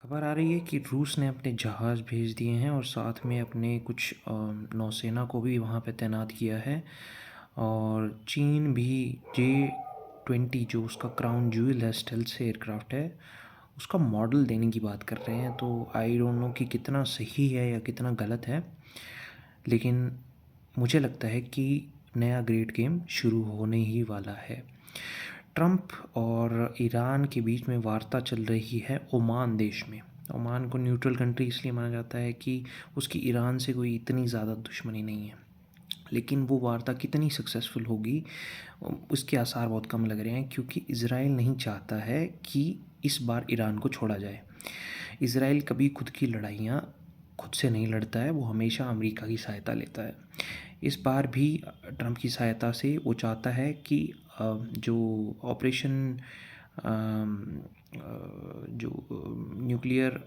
खबर आ रही है कि रूस ने अपने जहाज़ भेज दिए हैं और साथ में अपने कुछ नौसेना को भी वहाँ पे तैनात किया है। और चीन भी J-20 जो उसका क्राउन ज्यूल है, स्टेल्थ एयरक्राफ्ट है, उसका मॉडल देने की बात कर रहे हैं। तो आई डोंट नो कि कितना सही है या कितना गलत है, लेकिन मुझे लगता है कि नया ग्रेट गेम शुरू होने ही वाला है। ट्रंप और ईरान के बीच में वार्ता चल रही है ओमान देश में। ओमान को न्यूट्रल कंट्री इसलिए माना जाता है कि उसकी ईरान से कोई इतनी ज़्यादा दुश्मनी नहीं है, लेकिन वो वार्ता कितनी सक्सेसफुल होगी उसके आसार बहुत कम लग रहे हैं, क्योंकि इज़राइल नहीं चाहता है कि इस बार ईरान को छोड़ा जाए। इज़राइल कभी खुद की लड़ाइयाँ खुद से नहीं लड़ता है, वो हमेशा अमेरिका की सहायता लेता है। इस बार भी ट्रंप की सहायता से वो चाहता है कि जो ऑपरेशन जो न्यूक्लियर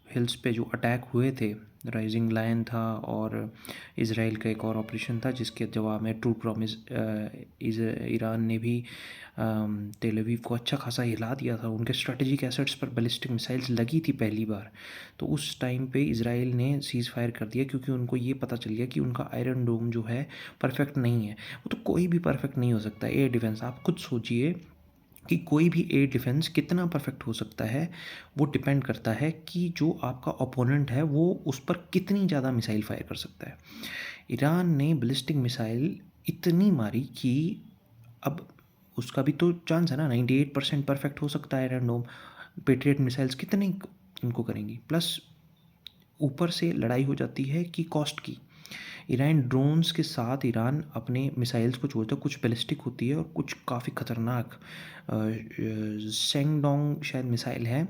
हिल्स पे जो अटैक हुए थे, राइजिंग लायन था और इज़राइल का एक और ऑपरेशन था जिसके जवाब में ट्रू प्रॉमिस ईरान ने भी तेल अवीव को अच्छा खासा हिला दिया था। उनके स्ट्रेटेजिक एसेट्स पर बैलिस्टिक मिसाइल्स लगी थी पहली बार। तो उस टाइम पे इज़राइल ने सीज़ फायर कर दिया, क्योंकि उनको ये पता चल गया कि उनका आयरन डोम जो है परफेक्ट नहीं है। वो तो कोई भी परफेक्ट नहीं हो सकता एयर डिफेंस। आप खुद सोचिए कि कोई भी एयर डिफेंस कितना परफेक्ट हो सकता है। वो डिपेंड करता है कि जो आपका ओपोनेंट है वो उस पर कितनी ज़्यादा मिसाइल फायर कर सकता है। ईरान ने बैलिस्टिक मिसाइल इतनी मारी कि अब उसका भी तो चांस है ना, 98% परफेक्ट हो सकता है आयरन डोम। पेट्रियट मिसाइल्स कितने इनको करेंगी, प्लस ऊपर से लड़ाई हो जाती है कि कॉस्ट की। ईरान ड्रोन्स के साथ ईरान अपने मिसाइल्स को छोड़ता है, कुछ बैलिस्टिक होती है और कुछ काफ़ी ख़तरनाक। सेंगडोंग शायद मिसाइल है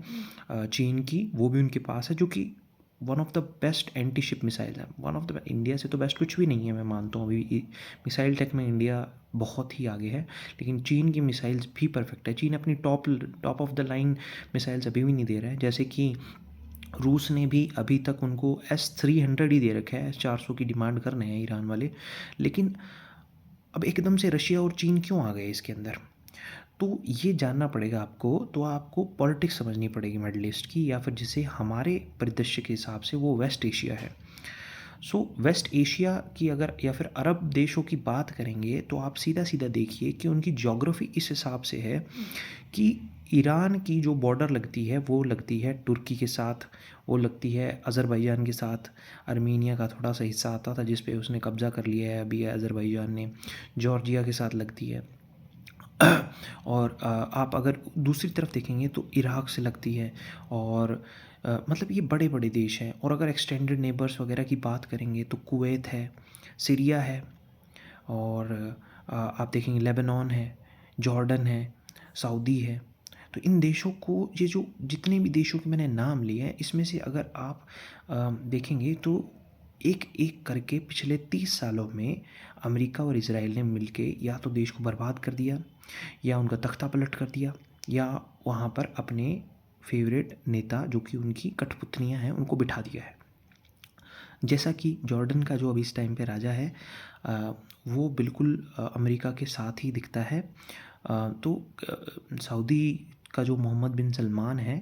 चीन की, वो भी उनके पास है, जो कि one of the best anti ship missile है। वन ऑफ द इंडिया से तो बेस्ट कुछ भी नहीं है, मैं मानता हूँ अभी मिसाइल टेक में इंडिया बहुत ही आगे है, लेकिन चीन की मिसाइल्स भी परफेक्ट है। चीन अपनी top of the line missiles अभी भी नहीं दे रहा है, जैसे कि रूस ने भी अभी तक उनको S-300 ही दे रखा है। S-400 की डिमांड कर रहे हैं ईरान वाले। लेकिन अब एकदम से रशिया और चीन क्यों आ गए इसके अंदर, तो ये जानना पड़ेगा आपको। तो आपको पॉलिटिक्स समझनी पड़ेगी मिडल ईस्ट की, या फिर जिसे हमारे परिदृश्य के हिसाब से वो वेस्ट एशिया है। सो वेस्ट एशिया की अगर या फिर अरब देशों की बात करेंगे तो आप सीधा सीधा देखिए कि उनकी ज्योग्राफी इस हिसाब से है कि ईरान की जो बॉर्डर लगती है वो लगती है तुर्की के साथ, वो लगती है अज़रबैजान के साथ। अर्मीनिया का थोड़ा सा हिस्सा आता था जिस पे उसने कब्ज़ा कर लिया है अभी अज़रबैजान ने। जॉर्जिया के साथ लगती है। और आप अगर दूसरी तरफ देखेंगे तो इराक से लगती है। और मतलब ये बड़े बड़े देश हैं। और अगर एक्सटेंडेड नेबर्स वगैरह की बात करेंगे तो कुवैत है, सीरिया है, और आप देखेंगे लेबनान है, जॉर्डन है, सऊदी है। तो इन देशों को, ये जो जितने भी देशों के मैंने नाम लिए हैं, इसमें से अगर आप देखेंगे तो एक एक करके पिछले 30 सालों में अमेरिका और इज़राइल ने मिलके या तो देश को बर्बाद कर दिया, या उनका तख्ता पलट कर दिया, या वहाँ पर अपने फेवरेट नेता जो कि उनकी कठपुतलियाँ हैं उनको बिठा दिया है। जैसा कि जॉर्डन का जो अभी इस टाइम पे राजा है, वो बिल्कुल अमेरिका के साथ ही दिखता है। तो सऊदी का जो मोहम्मद बिन सलमान है,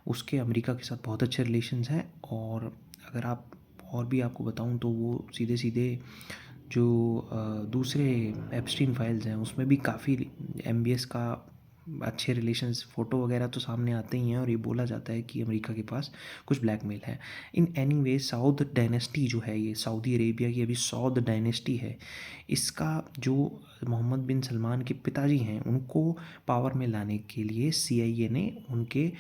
उसके अमेरिका के साथ बहुत अच्छे रिलेशंस हैं। और अगर आप और भी आपको बताऊं तो वो सीधे सीधे जो दूसरे एप्स्टीन फाइल्स हैं उसमें भी काफ़ी एमबीएस का अच्छे रिलेशंस, फ़ोटो वगैरह तो सामने आते ही हैं, और ये बोला जाता है कि अमेरिका के पास कुछ ब्लैकमेल है। In any way Saud dynasty जो है, ये सऊदी अरेबिया की अभी सऊद डायनेस्टी है, इसका जो मोहम्मद बिन सलमान के पिताजी हैं उनको पावर में लाने के लिए CIA ने उनके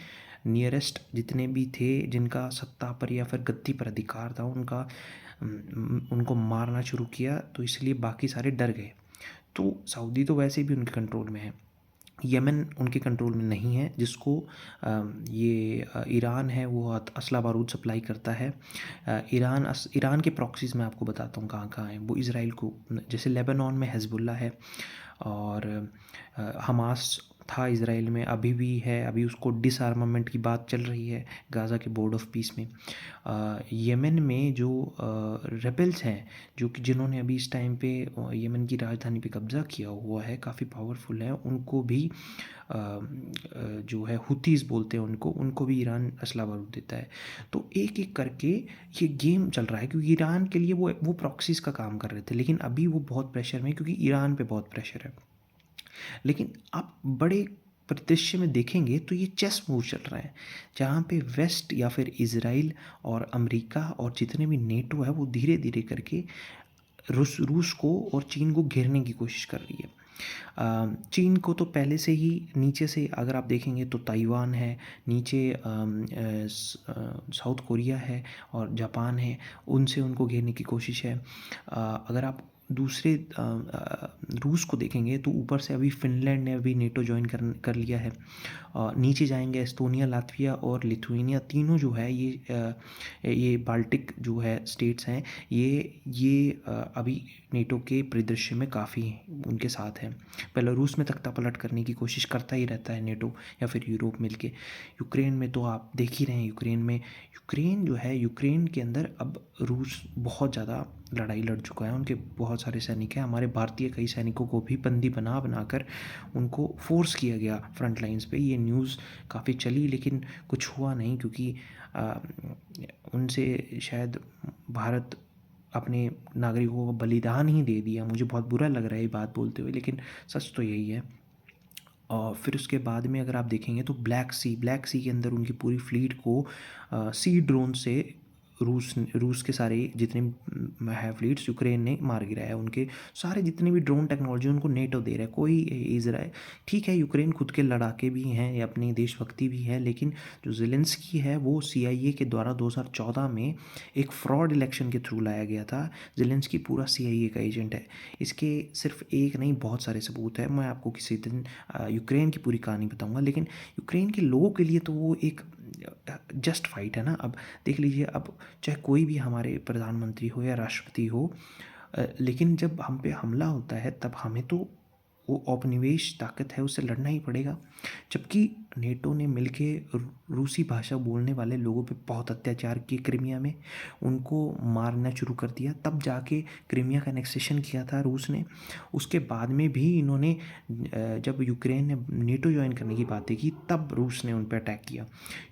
नियरेस्ट जितने भी थे जिनका सत्ता पर या फिर गद्दी पर अधिकार था उनको मारना शुरू किया। तो इसलिए बाकी सारे डर गए। तो सऊदी तो वैसे भी उनके कंट्रोल में है, यमन उनके कंट्रोल में नहीं है, जिसको ईरान है वो असला बारूद सप्लाई करता है। ईरान के प्रॉक्सीज़ मैं आपको बताता हूँ कहाँ कहाँ हैं वो। इसराइल को, जैसे लेबनान में हिजबुल्लाह है, और हमास था इज़राइल में, अभी भी है, अभी उसको डिसआर्मामेंट की बात चल रही है गाज़ा के बोर्ड ऑफ पीस में। यमन में जो रेबल्स हैं, जो कि जिन्होंने अभी इस टाइम पे यमन की राजधानी पे कब्ज़ा किया हुआ है, काफ़ी पावरफुल है, उनको भी जो है हुतीज़ बोलते हैं उनको, उनको भी ईरान असला बारूद देता है। तो एक-एक करके ये गेम चल रहा है, क्योंकि ईरान के लिए वो प्रॉक्सीज़ का काम कर रहे थे, लेकिन अभी वो बहुत प्रेशर में है क्योंकि ईरान पे बहुत प्रेशर है। लेकिन आप बड़े परिदृश्य में देखेंगे तो ये चेस मूव चल रहा है, जहाँ पे वेस्ट या फिर इज़राइल और अमेरिका और जितने भी नेटो है वो धीरे-धीरे करके रूस रूस को और चीन को घेरने की कोशिश कर रही है। चीन को तो पहले से ही नीचे से अगर आप देखेंगे तो ताइवान है, नीचे साउथ कोरिया है और जापान है, उनसे उनको घेरने की कोशिश है। अगर आप दूसरे रूस को देखेंगे तो ऊपर से अभी फ़िनलैंड ने अभी नेटो जॉइन कर लिया है। नीचे जाएंगे एस्टोनिया, लातविया और लिथुआनिया, तीनों जो है ये बाल्टिक जो है स्टेट्स हैं, ये अभी नेटो के परिदृश्य में काफ़ी उनके साथ हैं। बेलारूस में तख्तापलट करने की कोशिश करता ही रहता है नेटो या फिर यूरोप मिलके। यूक्रेन में तो आप देख ही रहे हैं, यूक्रेन जो है, यूक्रेन के अंदर अब रूस बहुत ज़्यादा लड़ाई लड़ चुका है, उनके बहुत सारे सैनिक हैं। हमारे भारतीय कई सैनिकों को भी बंदी बनाकर उनको फोर्स किया गया फ्रंट लाइन्स पे। ये न्यूज़ काफ़ी चली लेकिन कुछ हुआ नहीं, क्योंकि उनसे शायद भारत अपने नागरिकों को बलिदान ही दे दिया। मुझे बहुत बुरा लग रहा है ये बात बोलते हुए, लेकिन सच तो यही है। और फिर उसके बाद में अगर आप देखेंगे तो ब्लैक सी के अंदर उनकी पूरी फ्लीट को सी ड्रोन से रूस के सारे जितने है फ्लीट्स यूक्रेन ने मार गिराया है। उनके सारे जितने भी ड्रोन टेक्नोलॉजी उनको नेटो दे रहा है। कोई इज़राइल, ठीक है, यूक्रेन खुद के लड़ाके भी हैं या अपनी देशभक्ति भी है, लेकिन जो ज़ेलेंस्की है वो CIA के द्वारा 2014 में एक फ्रॉड इलेक्शन के थ्रू लाया गया था। ज़ेलेंस्की पूरा CIA का एजेंट है। इसके सिर्फ एक नहीं, बहुत सारे सबूत हैं। मैं आपको किसी दिन यूक्रेन की पूरी कहानी बताऊंगा, लेकिन यूक्रेन के लोगों के लिए तो वो एक जस्ट फाइट है ना। अब देख लीजिए, अब चाहे कोई भी हमारे प्रधानमंत्री हो या राष्ट्रपति हो, लेकिन जब हम पे हमला होता है तब हमें तो वो औपनिवेश ताकत है उससे लड़ना ही पड़ेगा। जबकि नेटो ने मिलके रूसी भाषा बोलने वाले लोगों पे बहुत अत्याचार किए क्रीमिया में, उनको मारना शुरू कर दिया। तब जाके क्रीमिया का एनेक्सेशन किया था रूस ने। उसके बाद में भी इन्होंने जब यूक्रेन ने नेटो ज्वाइन करने की बातें की तब रूस ने उन पर अटैक किया,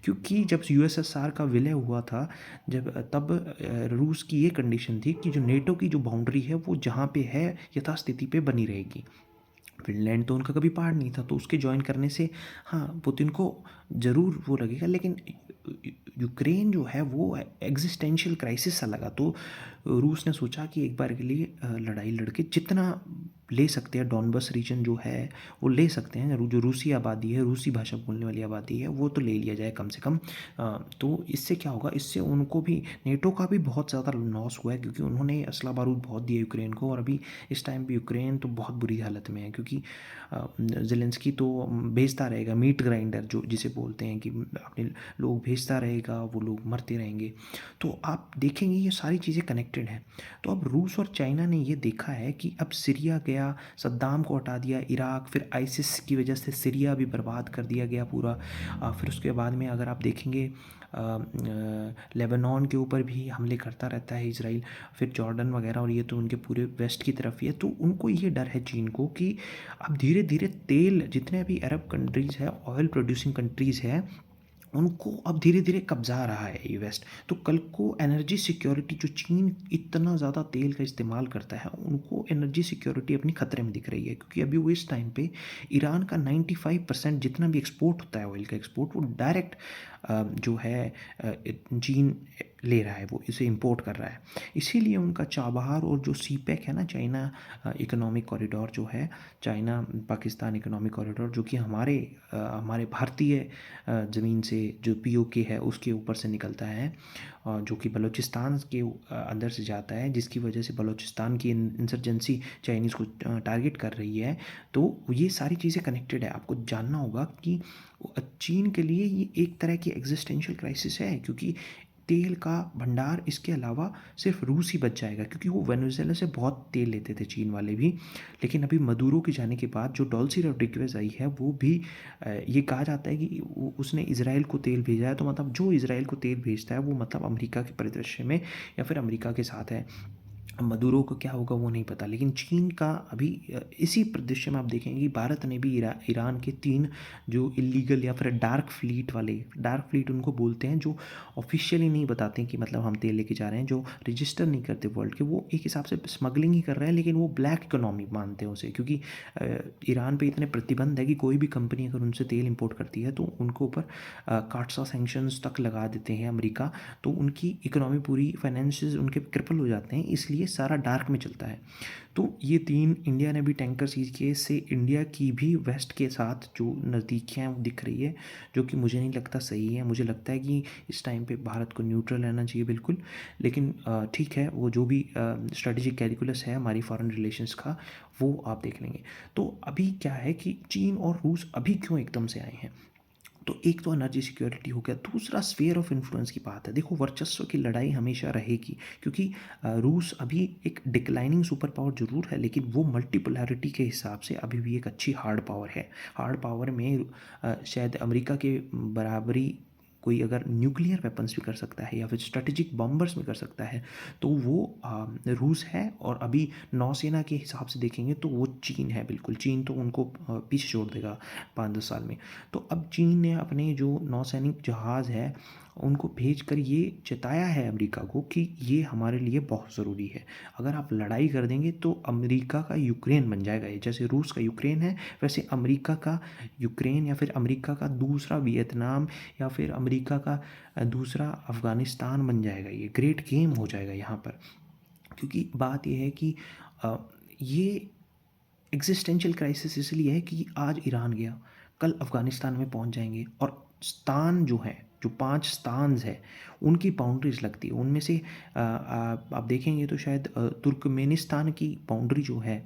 क्योंकि जब USSR का विलय हुआ था, तब रूस की ये कंडीशन थी कि जो नेटो की जो बाउंड्री है वो जहाँ पे है यथास्थिति पे बनी रहेगी। फिनलैंड तो उनका कभी पार्ट नहीं था, तो उसके ज्वाइन करने से हाँ पुतिन को ज़रूर वो लगेगा, लेकिन यूक्रेन जो है वो एग्जिस्टेंशियल क्राइसिस सा लगा। तो रूस ने सोचा कि एक बार के लिए लड़ाई लड़के जितना ले सकते हैं, डॉनबस रीजन जो है वो ले सकते हैं, जो रूसी आबादी है, रूसी भाषा बोलने वाली आबादी है, वो तो ले लिया जाए कम से कम। तो इससे क्या होगा, इससे उनको भी, नेटो का भी बहुत ज़्यादा लॉस हुआ है, क्योंकि उन्होंने असला बारूद बहुत दिया यूक्रेन को, और अभी इस टाइम पे यूक्रेन तो बहुत बुरी हालत में है, क्योंकि ज़ेलेंस्की तो भेजता रहेगा मीट ग्राइंडर जो जिसे बोलते हैं, कि अपने लोग भेजता रहेगा, वो लोग मरते रहेंगे। तो आप देखेंगे ये सारी चीज़ें कनेक्टेड हैं। तो अब रूस और चाइना ने ये देखा है कि अब सीरिया गया, सद्दाम को हटा दिया, इराक, फिर आईसिस की वजह से सीरिया भी बर्बाद कर दिया गया पूरा। फिर उसके बाद में अगर आप देखेंगे लेबनान के ऊपर भी हमले करता रहता है इजराइल, फिर जॉर्डन वगैरह, और ये तो उनके पूरे वेस्ट की तरफ ही है। तो उनको ये डर है चीन को कि अब धीरे धीरे तेल, जितने भी अरब कंट्रीज़ है, ऑयल प्रोड्यूसिंग कंट्रीज़ है, उनको अब धीरे धीरे कब्जा रहा है ये वेस्ट। तो कल को एनर्जी सिक्योरिटी, जो चीन इतना ज़्यादा तेल का इस्तेमाल करता है, उनको एनर्जी सिक्योरिटी अपनी ख़तरे में दिख रही है, क्योंकि अभी वो इस टाइम पे ईरान का 95% जितना भी एक्सपोर्ट होता है ऑयल का एक्सपोर्ट, वो डायरेक्ट जो है चीन ले रहा है, वो इसे इंपोर्ट कर रहा है। इसीलिए उनका चाबहार और जो सीपैक है ना, चाइना इकोनॉमिक कॉरिडोर जो है, चाइना पाकिस्तान इकोनॉमिक कॉरिडोर, जो कि हमारे भारतीय ज़मीन से जो POK है उसके ऊपर से निकलता है, जो कि बलूचिस्तान के अंदर से जाता है, जिसकी वजह से बलूचिस्तान की इंसर्जेंसी चाइनीज़ को टारगेट कर रही है। तो ये सारी चीज़ें कनेक्टेड है। आपको जानना होगा कि चीन के लिए ये एक तरह की एग्जिस्टेंशियल क्राइसिस है, क्योंकि तेल का भंडार इसके अलावा सिर्फ रूस ही बच जाएगा, क्योंकि वो वेनेजुएला से बहुत तेल लेते थे चीन वाले भी। लेकिन अभी मदुरो के जाने के बाद जो डॉल्सी रोड्रिग्वेज आई है वो भी ये कहा जाता है कि उसने इसराइल को तेल भेजा है। तो मतलब जो इसराइल को तेल भेजता है वो मतलब अमेरिका के परिदृश्य में या फिर अमेरिका के साथ है। मदुरो को क्या होगा वो नहीं पता, लेकिन चीन का अभी इसी परिदृश्य में आप देखेंगे कि भारत ने भी ईरान के 3 जो इलीगल या फिर डार्क फ्लीट वाले, डार्क फ्लीट उनको बोलते हैं जो ऑफिशियली नहीं बताते हैं कि मतलब हम तेल लेके जा रहे हैं, जो रजिस्टर नहीं करते वर्ल्ड के, वो एक हिसाब से स्मगलिंग ही कर रहे हैं, लेकिन वो ब्लैक इकोनॉमी मानते हैं उसे, क्योंकि ईरान पे इतने प्रतिबंध है कि कोई भी कंपनी अगर उनसे तेल इंपोर्ट करती है तो उनको ऊपर काटसा सैंक्शंस तक लगा देते हैं अमेरिका। तो उनकी इकोनॉमी पूरी फाइनेंसेस उनके क्रिपल हो जाते हैं, इसलिए सारा डार्क में चलता है। तो ये 3 इंडिया ने भी टैंकर सीज किए, इससे इंडिया की भी वेस्ट के साथ जो नज़दीकियाँ हैं वो दिख रही है, जो कि मुझे नहीं लगता सही है। मुझे लगता है कि इस टाइम पे भारत को न्यूट्रल रहना चाहिए बिल्कुल। लेकिन ठीक है, वो जो भी स्ट्रेटेजिक कैलकुलस है हमारी फॉरेन रिलेशंस का, वो आप देख लेंगे। तो अभी क्या है कि चीन और रूस अभी क्यों एकदम से आए हैं? तो एक तो एनर्जी सिक्योरिटी हो गया, दूसरा स्फीयर ऑफ इन्फ्लुएंस की बात है। देखो, वर्चस्व की लड़ाई हमेशा रहेगी, क्योंकि रूस अभी एक डिक्लाइनिंग सुपर पावर जरूर है, लेकिन वो मल्टीपोलैरिटी के हिसाब से अभी भी एक अच्छी हार्ड पावर है। हार्ड पावर में शायद अमेरिका के बराबरी कोई अगर न्यूक्लियर वेपन्स भी कर सकता है या फिर स्ट्रेटेजिक बॉम्बर्स भी कर सकता है तो वो रूस है। और अभी नौसेना के हिसाब से देखेंगे तो वो चीन है। बिल्कुल, चीन तो उनको पीछे छोड़ देगा 5-10 साल में। तो अब चीन ने अपने जो नौसैनिक जहाज़ है उनको भेज कर ये जताया है अमेरिका को कि ये हमारे लिए बहुत ज़रूरी है। अगर आप लड़ाई कर देंगे तो अमेरिका का यूक्रेन बन जाएगा ये, जैसे रूस का यूक्रेन है वैसे अमेरिका का यूक्रेन, या फिर अमेरिका का दूसरा वियतनाम, या फिर अमेरिका का दूसरा अफ़गानिस्तान बन जाएगा। ये ग्रेट गेम हो जाएगा यहाँ पर। क्योंकि बात यह है कि ये एग्जिस्टेंशियल क्राइसिस इसलिए है कि आज ईरान गया, कल अफ़गानिस्तान में पहुंच जाएंगे, और स्थान जो है, जो 5 स्थान्स है उनकी बाउंड्रीज लगती है। उनमें से आप देखेंगे तो शायद तुर्कमेनिस्तान की बाउंड्री जो है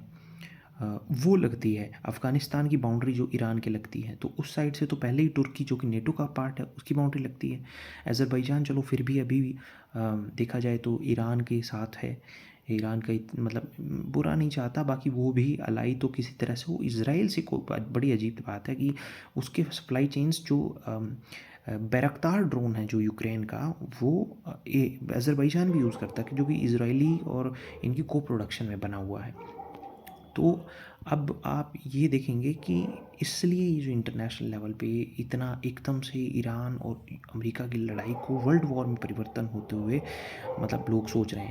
वो लगती है, अफ़गानिस्तान की बाउंड्री जो ईरान के लगती है। तो उस साइड से तो पहले ही तुर्की जो कि नेटो का पार्ट है उसकी बाउंड्री लगती है। अज़रबैजान चलो फिर भी अभी भी देखा जाए तो ईरान के साथ है। ईरान का मतलब बुरा नहीं चाहता, बाकी वो भी अलाई तो किसी तरह से वो इसराइल से को बड़ी अजीब बात है कि उसके सप्लाई चेन्स जो बैरक्तार ड्रोन है जो यूक्रेन का, वो अज़रबैजान भी यूज़ करता है, जो कि इजरायली और इनकी को प्रोडक्शन में बना हुआ है। तो अब आप ये देखेंगे कि इसलिए ये जो इंटरनेशनल लेवल पे इतना एकदम से ईरान और अमेरिका की लड़ाई को वर्ल्ड वॉर में परिवर्तन होते हुए मतलब लोग सोच रहे हैं।